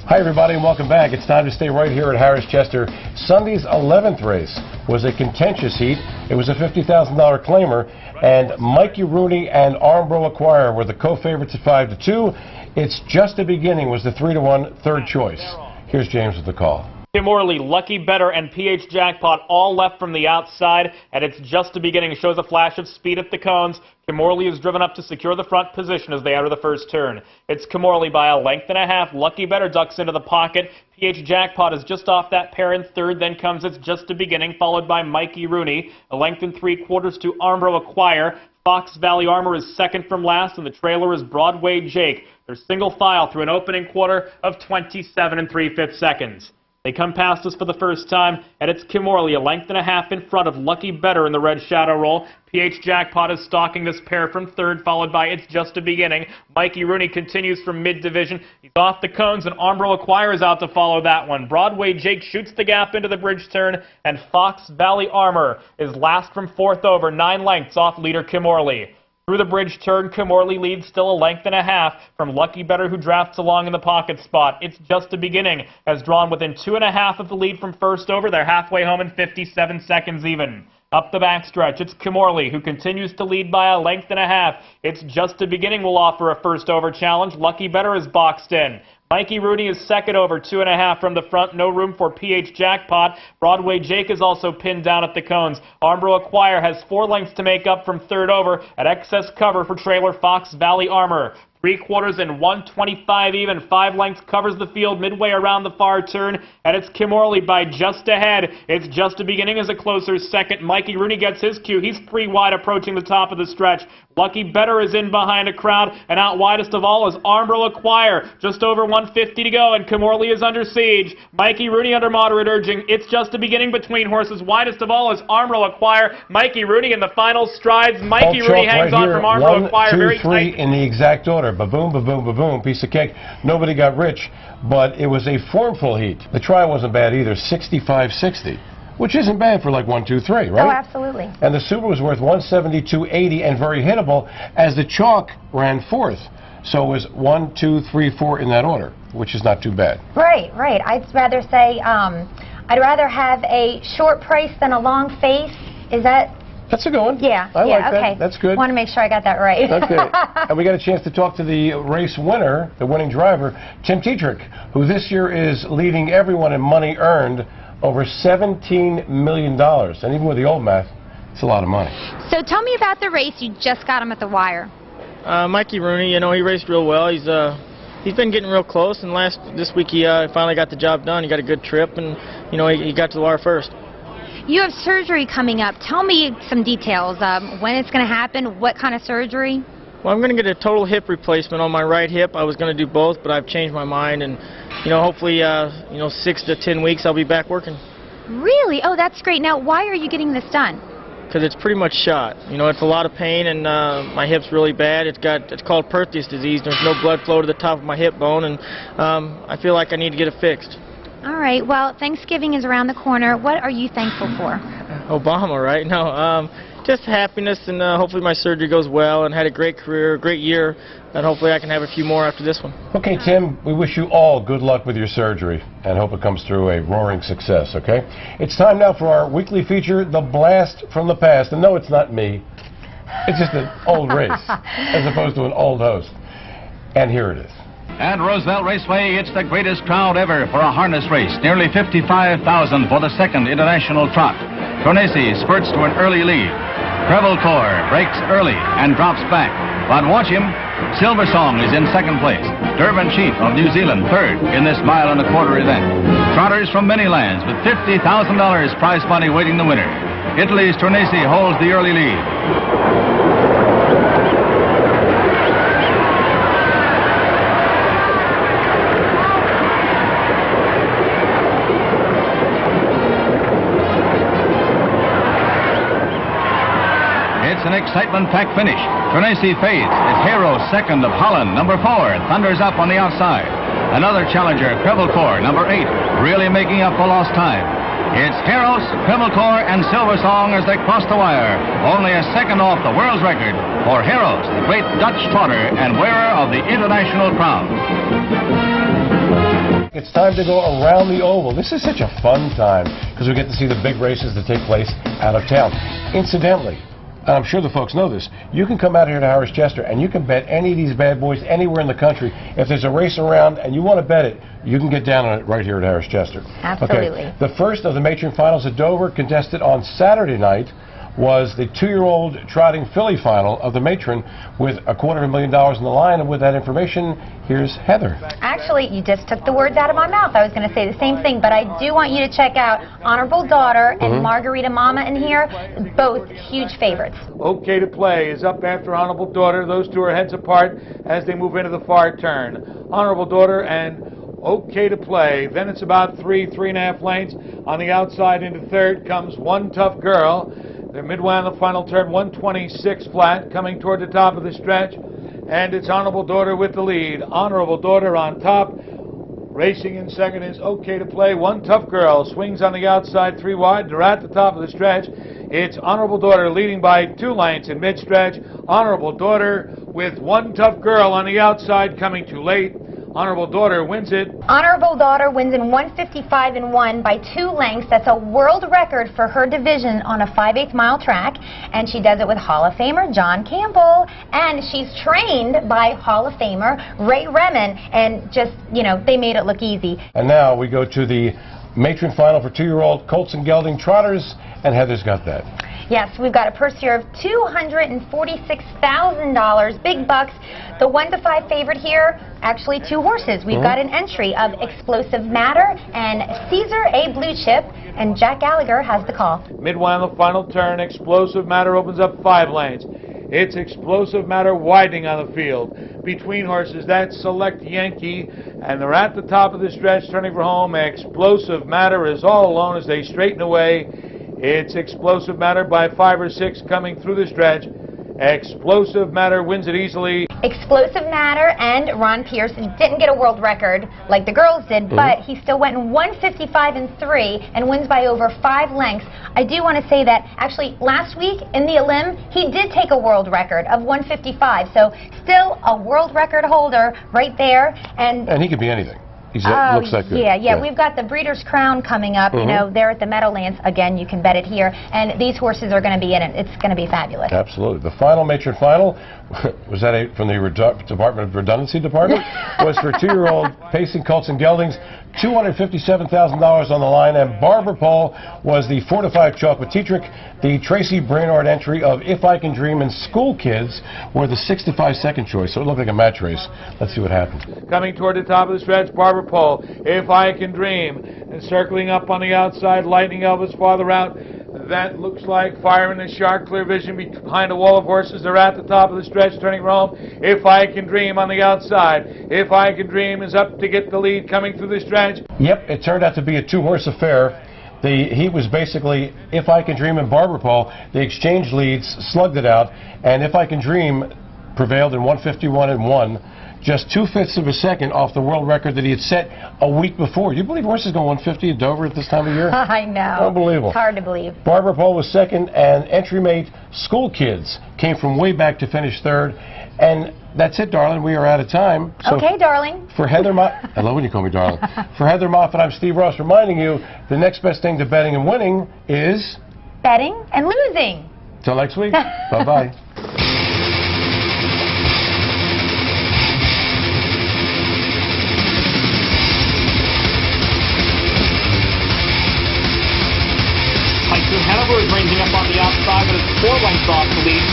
Hi, everybody, and welcome back. It's time to stay right here at Harrah's Chester. Sunday's 11th race was a contentious heat. It was a $50,000 claimer, and Mikey Rooney and Armbro Acquire were the co-favorites at 5-2. It's Just a Beginning was the 3-1 third choice. Here's James with the call. Morley, Lucky Better, and PH Jackpot all left from the outside, and It's Just a Beginning shows a flash of speed at the cones. Morley is driven up to secure the front position as they enter the first turn. It's Morley by a length and a half. Lucky Better ducks into the pocket. PH Jackpot is just off that pair in third. Then comes It's Just a Beginning, followed by Mikey Rooney. A length and 3/4 to Armbro Acquire. Fox Valley Armor is second from last, and the trailer is Broadway Jake. They're single file through an opening quarter of 27 3/5 seconds. They come past us for the first time, and it's Morley, a length and a half in front of Lucky Better in the red shadow roll. PH Jackpot is stalking this pair from third, followed by It's Just a Beginning. Mikey Rooney continues from mid-division. He's off the cones, and Armbro Acquire is out to follow that one. Broadway Jake shoots the gap into the bridge turn, and Fox Valley Armor is last from fourth over, 9 lengths off leader Morley. Through the bridge turn, Morley leads still a length and a half from Lucky Better, who drafts along in the pocket spot. It's Just a Beginning has drawn within 2.5 of the lead from first over. They're halfway home in 57 seconds even. Up the backstretch, it's Morley, who continues to lead by a length and a half. It's Just a Beginning will offer a first over challenge. Lucky Better is boxed in. Mikey Rooney is second over, 2.5 from the front. No room for PH Jackpot. Broadway Jake is also pinned down at the cones. Armbro Acquire has 4 lengths to make up from third over at excess cover for trailer Fox Valley Armor. 3/4 and 125 even. 5 lengths covers the field midway around the far turn, and it's Morley by just ahead. It's Just a Beginning as a closer second. Mikey Rooney gets his cue. He's 3 wide approaching the top of the stretch. Lucky Better is in behind a crowd, and out widest of all is Armbro Acquire. Just over 150 to go, and Morley is under siege. Mikey Rooney under moderate urging. It's Just a Beginning between horses. Widest of all is Armbro Acquire. Mikey Rooney in the final strides. Mikey Rooney hangs on from Armbro Acquire. 1, 2, very 3 tight. in the exact order. Ba-boom, ba-boom, ba-boom, piece of cake. Nobody got rich, but it was a formful heat. The try wasn't bad either, 65-60, which isn't bad for like 1, 2, 3, right? Oh, absolutely. And the Super was worth 172.80 and very hittable as the chalk ran fourth. So it was 1, 2, 3, 4 in that order, which is not too bad. Right, right. I'd rather say I'd rather have a short price than a long face. Is that? That's a good one. Yeah, I like okay. that. That's good. Want to make sure I got that right. Okay. And we got a chance to talk to the race winner, the winning driver, Tim Tetrick, who this year is leading everyone in money earned over $17 million. And even with the old math, it's a lot of money. So tell me about the race. You just got him at the wire. Mikey Rooney, you know, he raced real well. He's been getting real close, and this week he finally got the job done. He got a good trip, and you know, he got to the wire first. You have surgery coming up. Tell me some details. When it's going to happen, what kind of surgery? Well, I'm going to get a total hip replacement on my right hip. I was going to do both, but I've changed my mind, and you know, hopefully, 6 to 10 weeks I'll be back working. Really? Oh, that's great. Now, why are you getting this done? Because it's pretty much shot. You know, it's a lot of pain, and my hip's really bad. It's called Perthes disease. There's no blood flow to the top of my hip bone, and I feel like I need to get it fixed. All right. Well, Thanksgiving is around the corner. What are you thankful for? Obama, right? No, just happiness, and hopefully my surgery goes well, and had a great career, great year, and hopefully I can have a few more after this one. Okay, Tim, we wish you all good luck with your surgery and hope it comes through a roaring success, okay? It's time now for our weekly feature, The Blast from the Past. And no, it's not me. It's just an old race as opposed to an old host. And here it is. At Roosevelt Raceway, it's the greatest crowd ever for a harness race. Nearly 55,000 for the second International Trot. Tornesi spurts to an early lead. Crevelcore breaks early and drops back. But watch him. Silver Song is in second place. Durban Chief of New Zealand third in this mile-and-a-quarter event. Trotters from many lands with $50,000 prize money waiting the winner. Italy's Tornesi holds the early lead. It's an excitement-packed finish. Tornesi fades. It's Harrah second of Holland. Number 4 thunders up on the outside. Another challenger, Crevelcore, number 8, really making up for lost time. It's Harrah, Crevelcore, and Silver Song as they cross the wire. Only a second off the world's record for Harrah, the great Dutch trotter and wearer of the international crown. It's time to go around the oval. This is such a fun time because we get to see the big races that take place out of town. Incidentally, and I'm sure the folks know this, you can come out here to Harrah's Chester and you can bet any of these bad boys anywhere in the country. If there's a race around and you want to bet it, you can get down on it right here at Harrah's Chester. Absolutely. Okay. The first of the matron finals at Dover, contested on Saturday night, was the 2-year-old trotting filly final of the matron with $250,000 in the line. And with that information, here's Heather. Actually, you just took the words out of my mouth. I was going to say the same thing, but I do want you to check out Honorable Daughter and Margarita Mama in here, both huge favorites. Okay to Play is up after Honorable Daughter. Those two are heads apart as they move into the far turn. Honorable Daughter and Okay to Play. Then it's about 3.5 lengths. On the outside into third comes One Tough Girl. They're midway on the final turn, 126 flat, coming toward the top of the stretch. And it's Honorable Daughter with the lead. Honorable Daughter on top. Racing in second is Okay to Play. One Tough Girl swings on the outside, 3 wide. They're at the top of the stretch. It's Honorable Daughter leading by 2 lengths in mid-stretch. Honorable Daughter with One Tough Girl on the outside, coming too late. Honorable Daughter wins it. Honorable Daughter wins in 1:55.1 by 2 lengths. That's a world record for her division on a 5/8 mile track. And she does it with Hall of Famer John Campbell. And she's trained by Hall of Famer Ray Remen. And just, you know, they made it look easy. And now we go to the matron final for 2-year-old colts and gelding trotters. And Heather's got that. Yes, we've got a purse here of $246,000, big bucks. The 1 to 5 favorite here, actually 2 horses. We've got an entry of Explosive Matter and Caesar A. Blue Chip, and Jack Gallagher has the call. Midway on the final turn, Explosive Matter opens up 5 lanes. It's Explosive Matter widening on the field. Between horses, that's Select Yankee, and they're at the top of the stretch turning for home. Explosive Matter is all alone as they straighten away. It's Explosive Matter by 5 or 6 coming through the stretch. Explosive Matter wins it easily. Explosive Matter and Ron Pierce didn't get a world record like the girls did, but he still went in 1:55.3 and wins by over 5 lengths. I do want to say that actually last week in the Elim, he did take a world record of 1:55, so still a world record holder right there. And he could be anything. Looks that good. Yeah. We've got the Breeders' Crown coming up. You know, they're at the Meadowlands. Again, you can bet it here. And these horses are going to be in it. It's going to be fabulous. Absolutely. The final matron final, was that from the Department of Redundancy Department? Was for 2-year-old pacing colts and geldings. $257,000 on the line, and Barbara Pole was the 4 to 5 chalk with Tetrick. The Tracy Brainard entry of If I Can Dream and School Kids were the 6 to 5 second choice, so it looked like a match race. Let's see what happens. Coming toward the top of the stretch, Barbara Pole, If I Can Dream, and circling up on the outside, Lightning Elvis farther out. That looks like Fire in the Shark, clear vision behind a wall of horses. They're at the top of the stretch, turning for home. If I Can Dream on the outside. If I Can Dream is up to get the lead coming through the stretch. Yep, it turned out to be a 2-horse affair. He was basically If I Can Dream and Barbara Pole. They exchanged leads, slugged it out, and If I Can Dream prevailed in 1:51.1. Just 2/5 of a second off the world record that he had set a week before. You believe horses go 150 at Dover at this time of year? I know. Unbelievable. It's hard to believe. Barbara Pole was second, and entry mate School Kids came from way back to finish third. And that's it, darling. We are out of time. So okay, darling. For Heather Moffett, I love when you call me darling. For Heather Moffett, I'm Steve Ross, reminding you the next best thing to betting and winning is betting and losing. Till next week. Bye-bye. Hanover is ranging up on the outside, but it's 4 lengths off the lead.